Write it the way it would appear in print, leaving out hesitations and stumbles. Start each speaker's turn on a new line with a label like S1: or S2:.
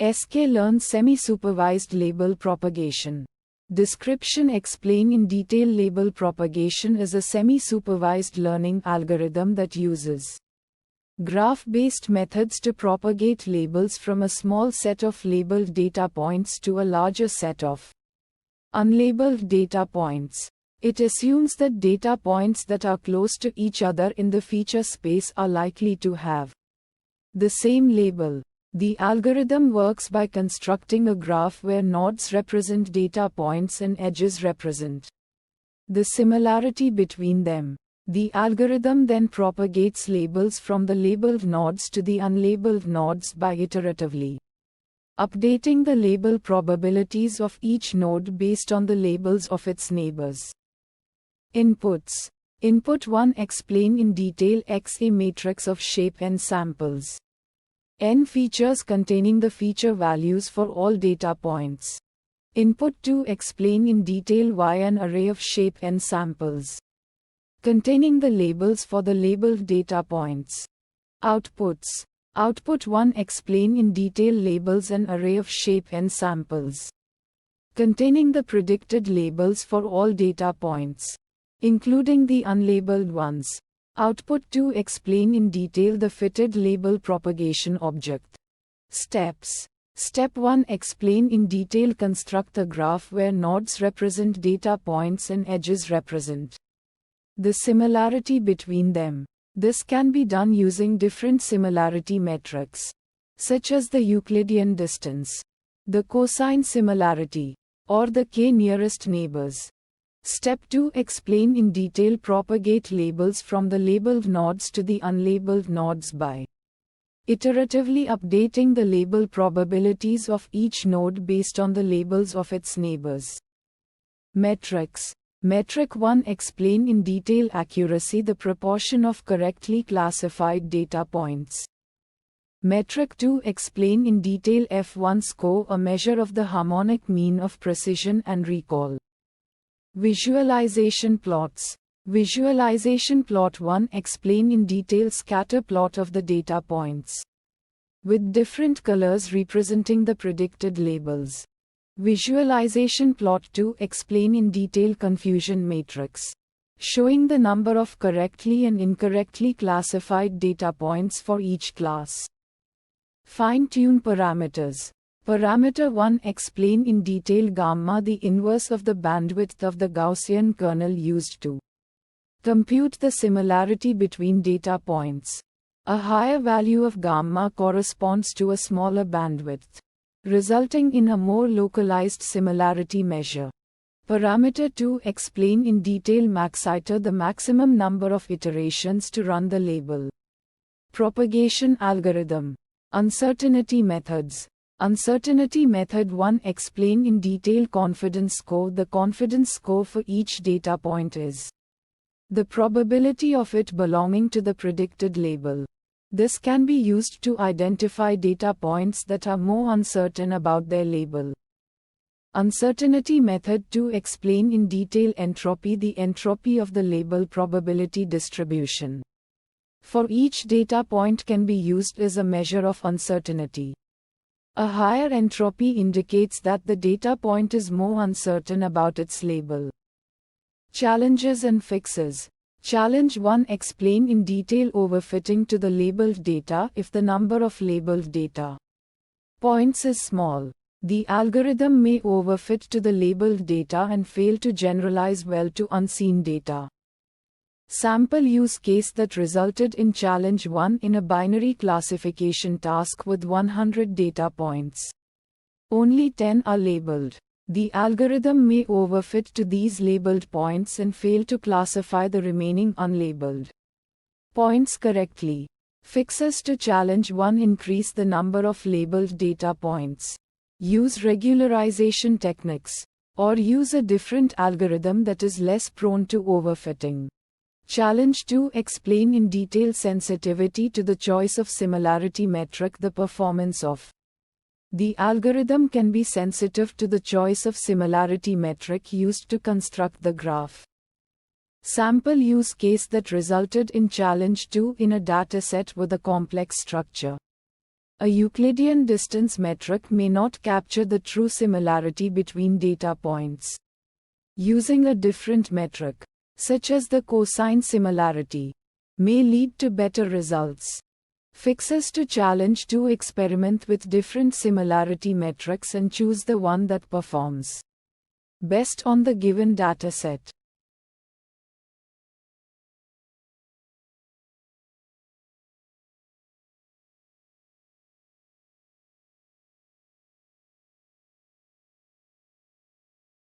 S1: sklearn semi-supervised label propagation. Description: explain in detail. Label propagation is a semi-supervised learning algorithm that uses graph-based methods to propagate labels from a small set of labeled data points to a larger set of unlabeled data points. It assumes that data points that are close to each other in the feature space are likely to have the same label. The algorithm works by constructing a graph where nodes represent data points and edges represent the similarity between them. The algorithm then propagates labels from the labeled nodes to the unlabeled nodes by iteratively updating the label probabilities of each node based on the labels of its neighbors. Inputs. Input 1. Explain in detail X, a matrix of shape n samples. N features containing the feature values for all data points. Input 2. Explain in detail Y, an array of shape n samples containing the labels for the labeled data points. Outputs. Output 1. Explain in detail labels an array of shape n samples containing the predicted labels for all data points, including the unlabeled ones. Output 2. Explain in detail the fitted label propagation object. Steps. Step 1. Explain in detail. Construct a graph where nodes represent data points and edges represent the similarity between them. This can be done using different similarity metrics, such as the Euclidean distance, the cosine similarity, or the k nearest neighbors. Step 2. Explain in detail. Propagate labels from the labeled nodes to the unlabeled nodes by iteratively updating the label probabilities of each node based on the labels of its neighbors. Metrics. Metric 1. Explain in detail accuracy, the proportion of correctly classified data points. Metric 2. Explain in detail F1 score, a measure of the harmonic mean of precision and recall. Visualization plots. Visualization plot 1. Explain in detail scatter plot of the data points with different colors representing the predicted labels. Visualization plot 2. Explain in detail confusion matrix, showing the number of correctly and incorrectly classified data points for each class. Fine-tune parameters. Parameter 1. Explain in detail gamma, the inverse of the bandwidth of the Gaussian kernel used to compute the similarity between data points. A higher value of gamma corresponds to a smaller bandwidth, resulting in a more localized similarity measure. Parameter 2. Explain in detail maxiter, the maximum number of iterations to run the label propagation algorithm. Uncertainty methods. Uncertainty method 1. Explain in detail confidence score. The confidence score for each data point is the probability of it belonging to the predicted label. This can be used to identify data points that are more uncertain about their label. Uncertainty method 2. Explain in detail entropy, the entropy of the label probability distribution for each data point can be used as a measure of uncertainty. A higher entropy indicates that the data point is more uncertain about its label. Challenges and fixes. Challenge 1. Explain in detail overfitting to the labeled data. If the number of labeled data points is small, the algorithm may overfit to the labeled data and fail to generalize well to unseen data. Sample use case that resulted in challenge 1 in a binary classification task with 100 data points. Only 10 are labeled. The algorithm may overfit to these labeled points and fail to classify the remaining unlabeled points correctly. Fixes to challenge 1. Increase the number of labeled data points. Use regularization techniques, or use a different algorithm that is less prone to overfitting. Challenge 2. Explain in detail sensitivity to the choice of similarity metric. The performance of the algorithm can be sensitive to the choice of similarity metric used to construct the graph. Sample use case that resulted in challenge 2 in a dataset with a complex structure. A Euclidean distance metric may not capture the true similarity between data points. Using a different metric, such as the cosine similarity, may lead to better results. Fixers to challenge to experiment with different similarity metrics and choose the one that performs best on the given dataset.